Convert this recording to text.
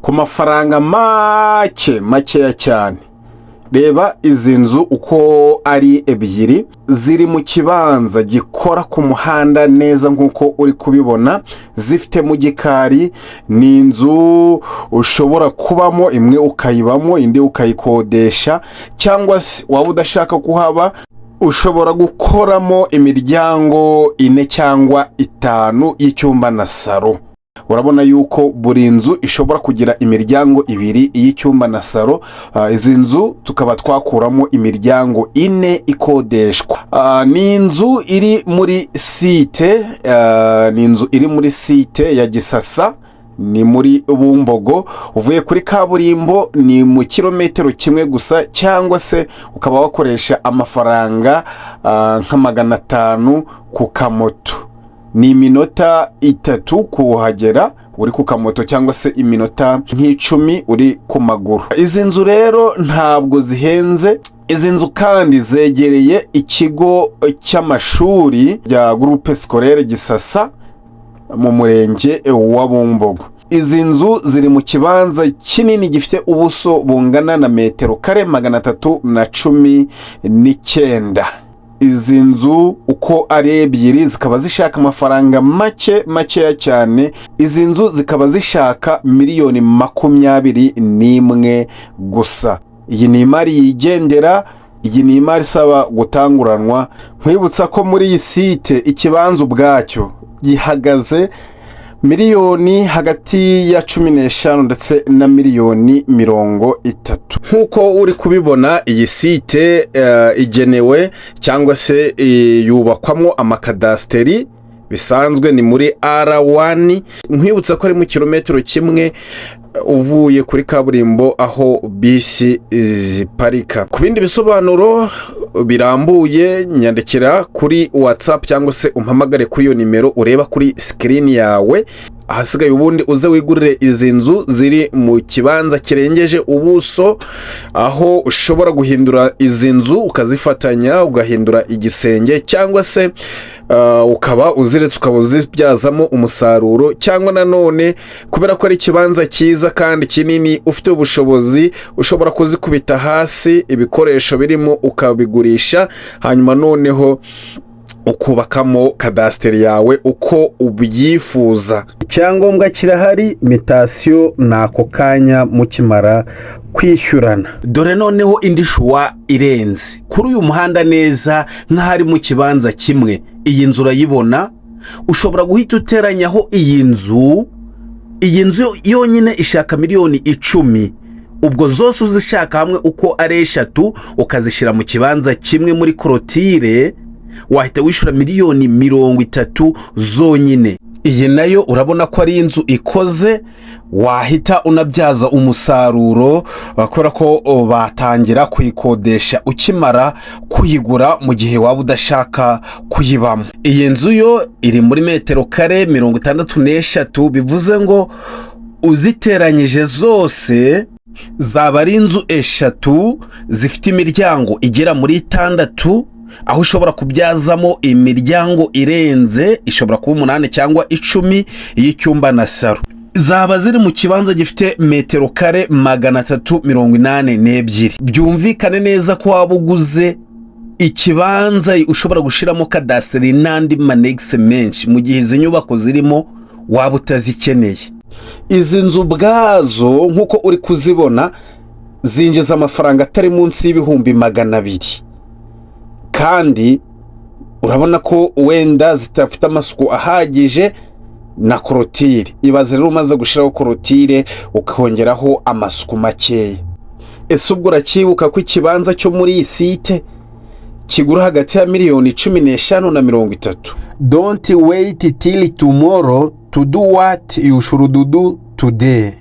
ku mafaranga makeya cyane. Reba izi nzu uko ari ebyiri ziri mu kibanza gikora ku muhanda neza nk'uko uri kubibona, zifite mu gikari. Ni inzu ushobora kubamo, imwe ukayibamo indi ukayikodesha, cyangwa se waba udashaka kuhaba ushobora gukoramo imiryango 4 cyangwa 5 y'icyumba na salo. Urabona yuko buri nzu ishobora kugira imiryango 2 y'icyumba na salo. Izi nzu tukaba twakuramo imiryango 4 ikodeshwa. Ni inzu iri muri site, ya Gisasa, ni muri Bumbogo. Uvuye kuri kaburimbo ni mu kilometero kimwe gusa, cyangwa se ukaba wakoresha amafaranga nka 500 ku kamoto. Ni iminota 3 kuhagera uri ku kamoto, cyangwa se iminota nk'10 uri ku maguru. Izi nzu rero ntabwo zihenze. Izi nzu kandi zegereye ikigo cy'amashuri ya Groupe Scolaire Gisasa mu murenge wa Bumbogo. Izi nzu ziri mu kibanza kinini gifite ubuso bungana na metero kare 319. Izi nzu uko ari ebyiri zikaba zishaka amafaranga makeya cyane. Izi nzu zikaba zishaka miliyoni 21 gusa. Iyi ni imari yigendera, iyi ni imari isaba gutanguranwa. Nkwibutsa ko muri iyi site ikibanza ubwacyo gihagaze miliyoni hagati ya 15 ndetse na miliyoni 30. Nkuko uri kubibona, iyi site igenewe cyangwa se yubakwamo amakadasteri bisanzwe. ni muri R1. Nkwibutsa ko ari mu kilometero kimwe uvuye kuri kaburimbo aho bisi ziparika. Ku bindi bisobanuro birambuye nyandikira kuri WhatsApp cyangwa se umpamagare kuri iyo nimero ureba kuri screen yawe. Ahasigaye ubundi uze wigurire izi nzu ziri mu kibanza kirengeje ubuso, aho ushobora guhindura izi nzu ukazifatanya ugahindura igisenge, cyangwa se ukaba uziretse ukaba uzibyazamo umusaruro, cyangwa nanone kubera ko ari ikibanza cyiza kandi kinini ufite ubushobozi ushobora kuzikubita hasi ibikoresho birimo ukabigurisha, hanyuma noneho ukubakamo kadasteri yawe uko ubyifuza. Icyangombwa kirahari, mitasiyo nako kanya mukimara kwishyurana. Dore noneho indi shuwa irenze kuri uyu muhanda neza nk'ahari mu kibanza kimwe. Iyi nzu urayibona, ushobora guhita uteranyaho iyi nzu yonyine ishaka miliyoni 10. Ubwo zose uzishaka hamwe uko ari 3 ukazishyira mu kibanza kimwe muri korotire, wahita wishyura miliyoni 30 zonyine. Iyi nayo urabona ko ari inzu ikoze, wahita unabyaza umusaruro bakora ko batangira kuyikodesha ukimara kuyigura mu gihe waba udashaka kuyibamo. Iyi nzu yo iri muri metero kare 63, bivuze ngo uziteranyije zose zaba ari inzu 3 zifite imiryango igera muri 6, aho ushobora kubyazamo imiryango irenze, ishobora kuba 8 cyangwa 10 y'icyumba na salo. Zaba ziri mu kibanza gifite metero kare 382. Byumvikane neza ko waba uguze ikibanza ushobora gushiramo kadasteri n'andi manegise menshi mu gihe izi nyubako zirimo waba utazikeneye. Izi nzu bwazo nkuko uri kuzibona zinjiza amafaranga atari munsi y'ibihumbi 200, kandi urabona ko wenda zitafite amasuku ahagije na korotire. Ibaze rero umaze gushiraho korotire ukongeraho amasuku makeya. Ese ubwo urakibuka ko ikibanza cyo muri iyi site kigura hagati ya miliyoni 15 na 30? Don't wait till tomorrow to do what you should do today.